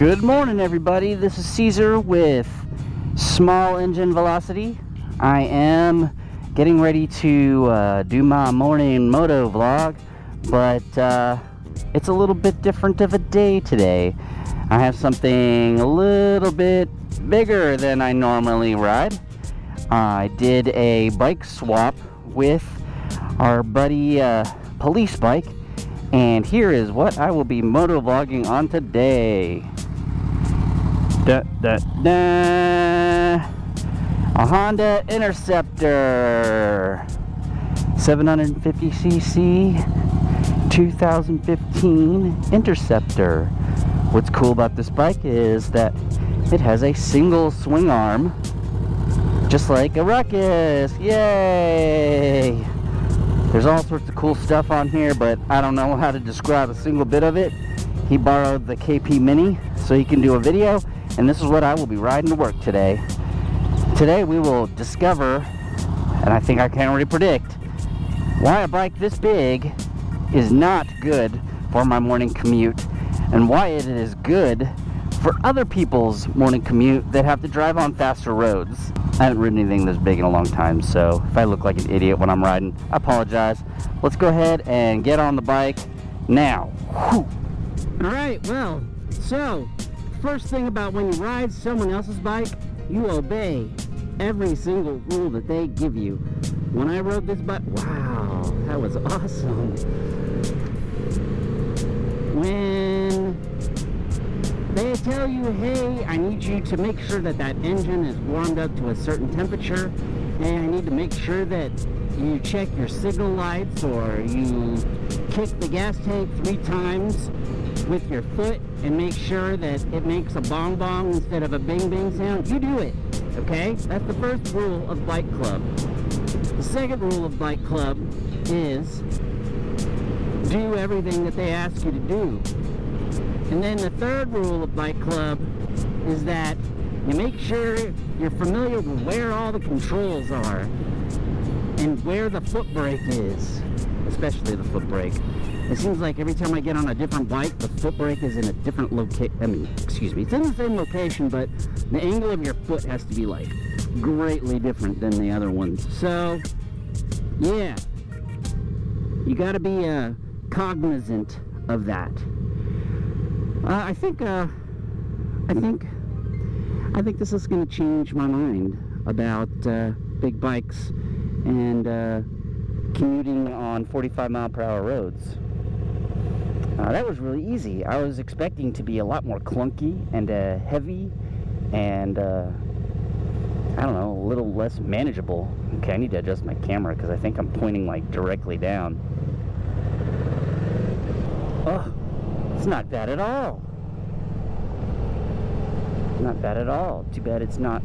Good morning, everybody. This is Caesar with Small Engine Velocity. I am getting ready to do my morning motovlog, but it's a little bit different of a day today. I have something a little bit bigger than I normally ride. I did a bike swap with our buddy PoliceBike, and here is what I will be motovlogging on today. A Honda Interceptor 750cc 2015 Interceptor. What's cool about this bike is that it has a single swing arm, just like a Ruckus. Yay! There's all sorts of cool stuff on here, but I don't know how to describe a single bit of it. He borrowed the KP Mini so he can do a video, and this is what I will be riding to work today. Today we will discover, and I think I can already predict, why a bike this big is not good for my morning commute, and why it is good for other people's morning commute that have to drive on faster roads. I haven't ridden anything this big in a long time, so if I look like an idiot when I'm riding, I apologize. Let's go ahead and get on the bike now. Whew. Alright, well, so first thing about when you ride someone else's bike, you obey every single rule that they give you. When I rode this bike, wow, that was awesome. When they tell you, hey, I need you to make sure that that engine is warmed up to a certain temperature, hey, I need to make sure that you check your signal lights, or you kick the gas tank 3 times with your foot and make sure that it makes a bong bong instead of a bing bing sound, you do it, okay? That's the first rule of Bike Club. The second rule of Bike Club is do everything that they ask you to do. And then the third rule of Bike Club is that you make sure you're familiar with where all the controls are and where the foot brake is, especially the foot brake. It seems like every time I get on a different bike, the foot brake is in a different location. It's in the same location, but the angle of your foot has to be like greatly different than the other ones. So, yeah, you got to be cognizant of that. I think this is going to change my mind about big bikes and commuting on 45-mile-per-hour roads. That was really easy. I was expecting to be a lot more clunky and heavy and, I don't know, a little less manageable. Okay, I need to adjust my camera because I think I'm pointing like directly down. Oh, it's not bad at all. Not bad at all. Too bad it's not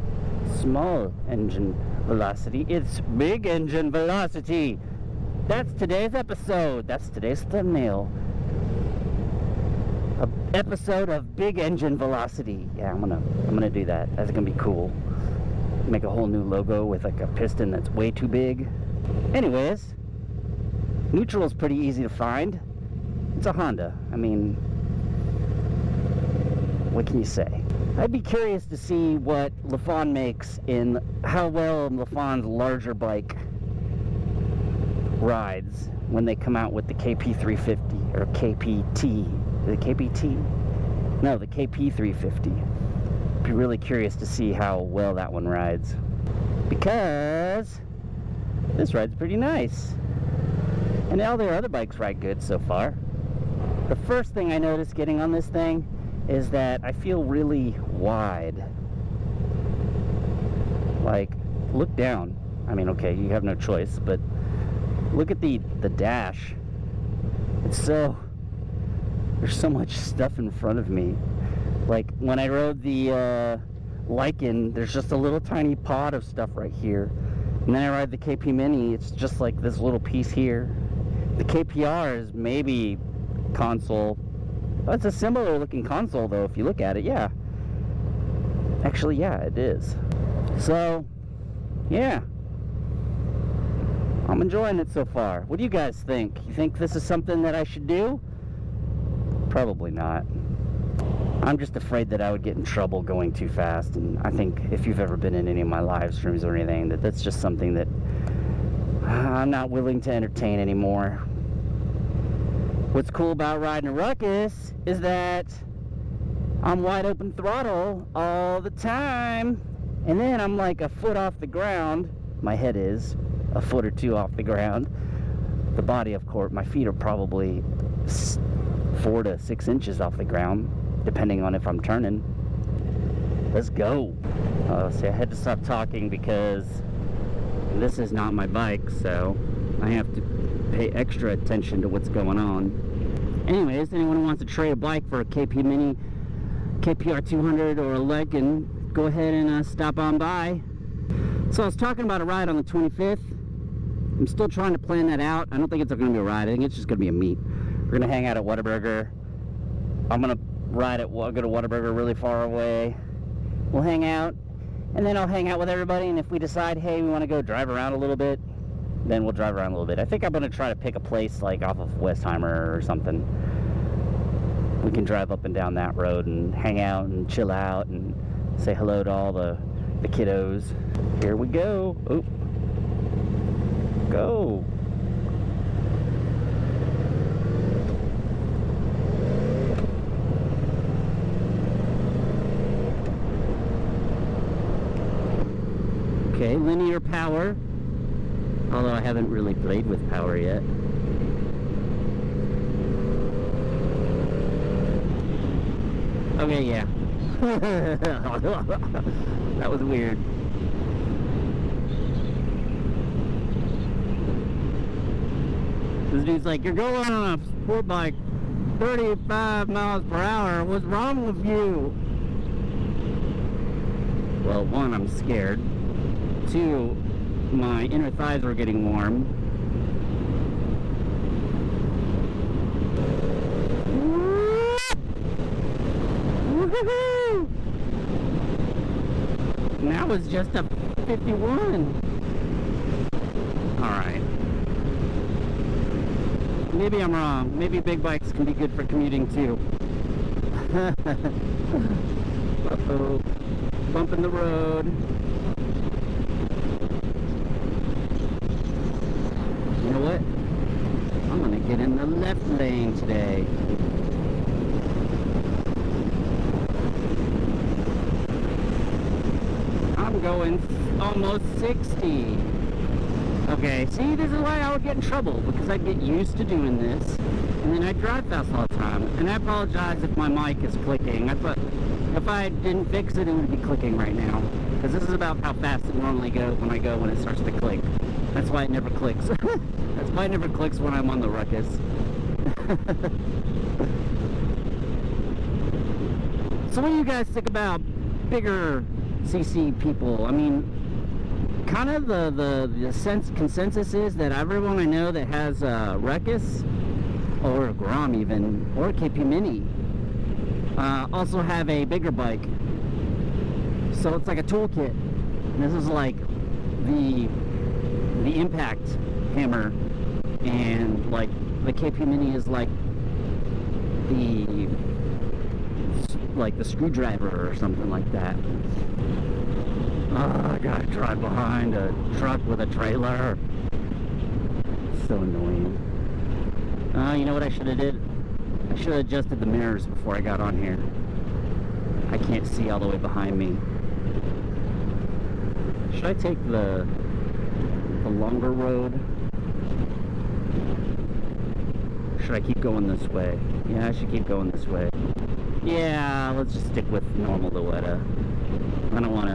small engine velocity. It's big engine velocity. That's today's episode. That's today's thumbnail. An episode of big engine velocity. Yeah, I'm gonna do that. That's gonna be cool. Make a whole new logo with like a piston that's way too big. Anyways, neutral is pretty easy to find. It's a Honda. I mean, what can you say? I'd be curious to see what LaFawn makes in how well LaFawn's larger bike rides when they come out with the KP350 or KPT. The KPT? No, the KP350. Be really curious to see how well that one rides, because this rides pretty nice, and all their other bikes ride good so far. The first thing I noticed getting on this thing is that I feel really wide. Like, look down. I mean, okay, you have no choice, but look at the dash. It's so, there's so much stuff in front of me. Like, when I rode the Lycan, there's just a little tiny pod of stuff right here. And then I ride the KP Mini, it's just like this little piece here. The KPR is maybe console. Well, it's a similar looking console though, if you look at it, yeah. Actually, yeah, it is. So, yeah. I'm enjoying it so far. What do you guys think? You think this is something that I should do? Probably not. I'm just afraid that I would get in trouble going too fast. And I think if you've ever been in any of my live streams or anything, that's just something that I'm not willing to entertain anymore. What's cool about riding a Ruckus is that I'm wide open throttle all the time, and then I'm like a foot off the ground. My head is a foot or two off the ground. The body, of course, my feet are probably 4 to 6 inches off the ground, depending on if I'm turning. Let's go. See, I had to stop talking because this is not my bike, so I have to pay extra attention to what's going on. Anyways, anyone who wants to trade a bike for a KP Mini, KPR 200 or a Legend, go ahead and stop on by. So I was talking about a ride on the 25th. I'm still trying to plan that out. I don't think it's going to be a ride. I think it's just going to be a meet. We're going to hang out at Whataburger. I'm going to go to Whataburger really far away. We'll hang out, and then I'll hang out with everybody, and if we decide, hey, we want to go drive around a little bit, then we'll drive around a little bit. I think I'm going to try to pick a place like off of Westheimer or something. We can drive up and down that road and hang out and chill out and say hello to all the kiddos. Here we go. Oop. Go. Okay, linear power. Although I haven't really played with power yet. Okay, yeah. That was weird. This dude's like, you're going on a sport bike 35 miles per hour. What's wrong with you? Well, one, I'm scared. Two, my inner thighs were getting warm. Woohoo! Now it's just a 51. Alright. Maybe I'm wrong. Maybe big bikes can be good for commuting too. Uh-oh. Bump in the road. You know what? I'm gonna get in the left lane today. I'm going almost 60. Okay, see, this is why I would get in trouble, because I get used to doing this, and then I drive fast all the time. And I apologize if my mic is clicking. I thought if I didn't fix it, it would be clicking right now, because this is about how fast it normally goes when it starts to click. That's why it never clicks. That's why it never clicks when I'm on the Ruckus. So what do you guys think about bigger CC people? I mean, kind of the consensus is that everyone I know that has a Ruckus or a Grom even, or a KP Mini, also have a bigger bike. So it's like a toolkit. And this is like the impact hammer, and like the KP Mini is like the screwdriver or something like that. Oh, I gotta drive behind a truck with a trailer. So annoying. You know what I should have did? I should have adjusted the mirrors before I got on here. I can't see all the way behind me. Should I take the longer road? Should I keep going this way? Yeah, I should keep going this way. Yeah, let's just stick with normal Loetta. I don't want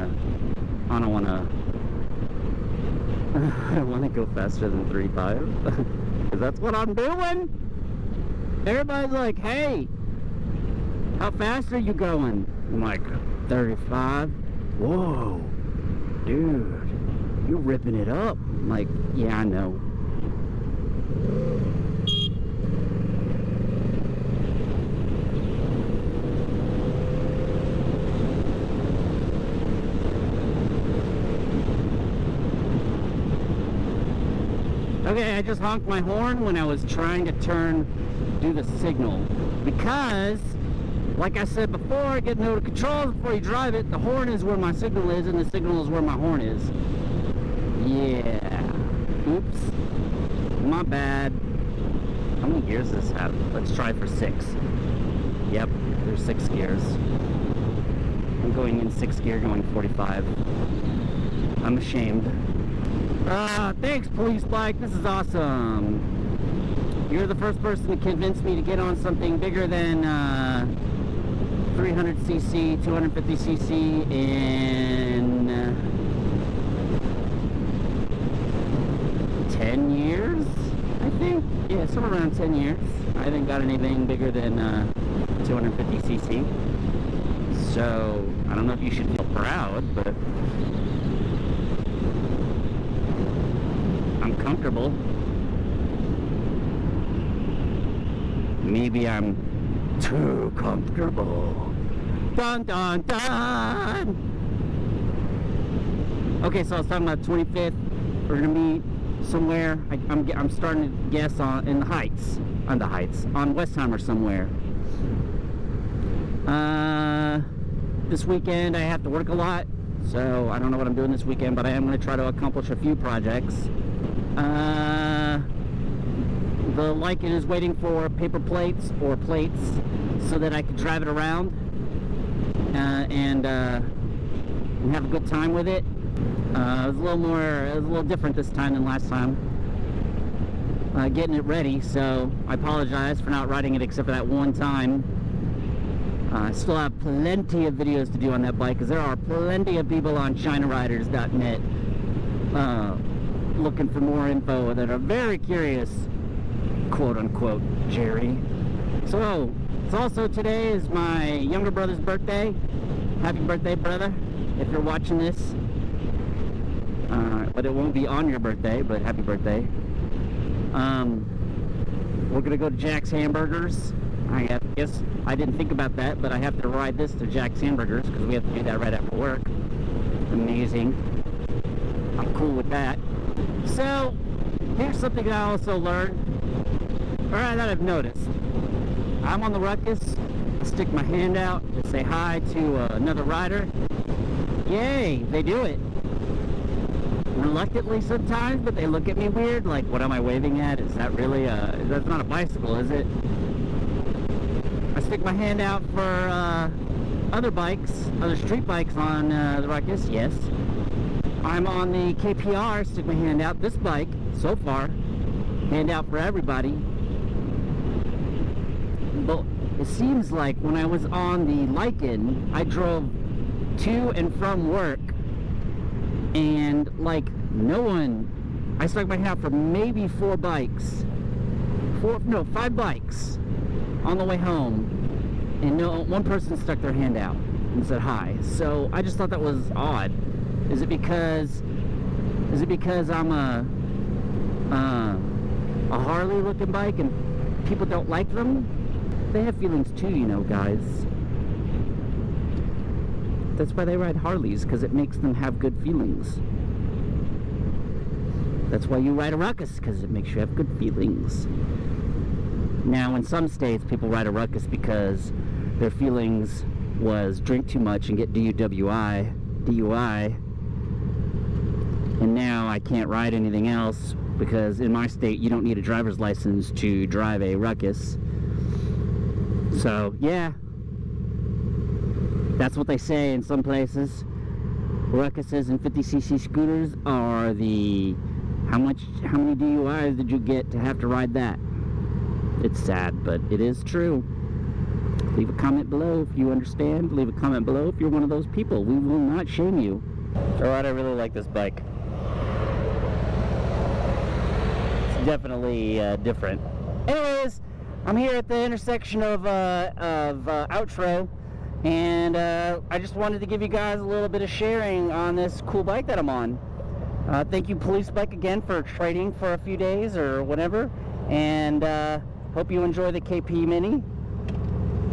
to go faster than 35, because that's what I'm doing. Everybody's like, hey, how fast are you going? I'm like, 35. Whoa, dude, you're ripping it up. I'm like, yeah, I know. Okay, I just honked my horn when I was trying to do the signal, because like I said before, get to know the controls before you drive it. The horn is where my signal is, and the signal is where my horn is. Yeah. Oops. My bad. How many gears does this have? Let's try for 6. Yep, there's 6 gears. I'm going in 6th gear, going 45. I'm ashamed. Thanks, PoliceBike. This is awesome. You're the first person to convince me to get on something bigger than 300cc, 250cc in 10 years, I think. Yeah, somewhere around 10 years. I haven't got anything bigger than 250cc. So, I don't know if you should feel proud, but I'm comfortable. Maybe I'm too comfortable. Dun dun dun! Okay, so I was talking about 25th. We're gonna meet somewhere. I'm starting to guess on the Heights, on Westheimer somewhere. This weekend I have to work a lot, so I don't know what I'm doing this weekend, but I am going to try to accomplish a few projects. The Lycan is waiting for paper plates or plates so that I can drive it around and have a good time with it. It was a little different this time than last time. Getting it ready, so I apologize for not riding it except for that one time. I still have plenty of videos to do on that bike because there are plenty of people on ChinaRiders.net looking for more info that are very curious, quote unquote, Jerry. So, it's also today is my younger brother's birthday. Happy birthday, brother, if you're watching this. But it won't be on your birthday, but happy birthday. We're gonna go to Jack's Hamburgers. I guess I didn't think about that, but I have to ride this to Jack's Hamburgers because we have to do that right after work. Amazing. I'm cool with that. So, here's something that I also learned, or that I've noticed. I'm on the ruckus, I stick my hand out to say hi to another rider. Yay, they do it. Reluctantly sometimes, but they look at me weird, like, what am I waving at? Is that really that's not a bicycle, is it? I stick my hand out for other bikes, other street bikes on the ruckus, yes. I'm on the KPR, stick my hand out. This bike, so far, hand out for everybody. But it seems like when I was on the Lycan, I drove to and from work, and like no one, I stuck my hand out for maybe 4 bikes. 5 bikes on the way home, and no one person stuck their hand out and said hi. So I just thought that was odd. Is it because I'm a Harley looking bike and people don't like them? They have feelings too, you know, guys. That's why they ride Harleys, because it makes them have good feelings. That's why you ride a ruckus, because it makes you have good feelings. Now, in some states, people ride a ruckus because their feelings was drink too much and get DUI, and now I can't ride anything else because in my state, you don't need a driver's license to drive a ruckus. So, yeah. That's what they say in some places. Ruckuses and 50cc scooters are the... How many DUIs did you get to have to ride that? It's sad, but it is true. Leave a comment below if you understand. Leave a comment below if you're one of those people. We will not shame you. Alright, I really like this bike. It's definitely different. Anyways, I'm here at the intersection of Outro, and I just wanted to give you guys a little bit of sharing on this cool bike that I'm on. Thank you, PoliceBike, again for trading for a few days or whatever, and hope you enjoy the KP Mini,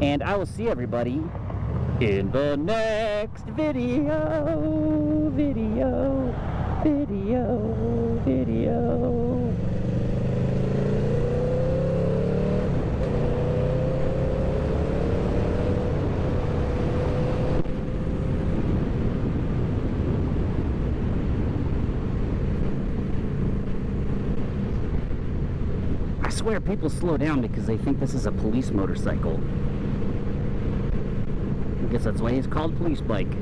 and I will see everybody in the next video. swear people slow down because they think this is a police motorcycle. I guess that's why he's called PoliceBike.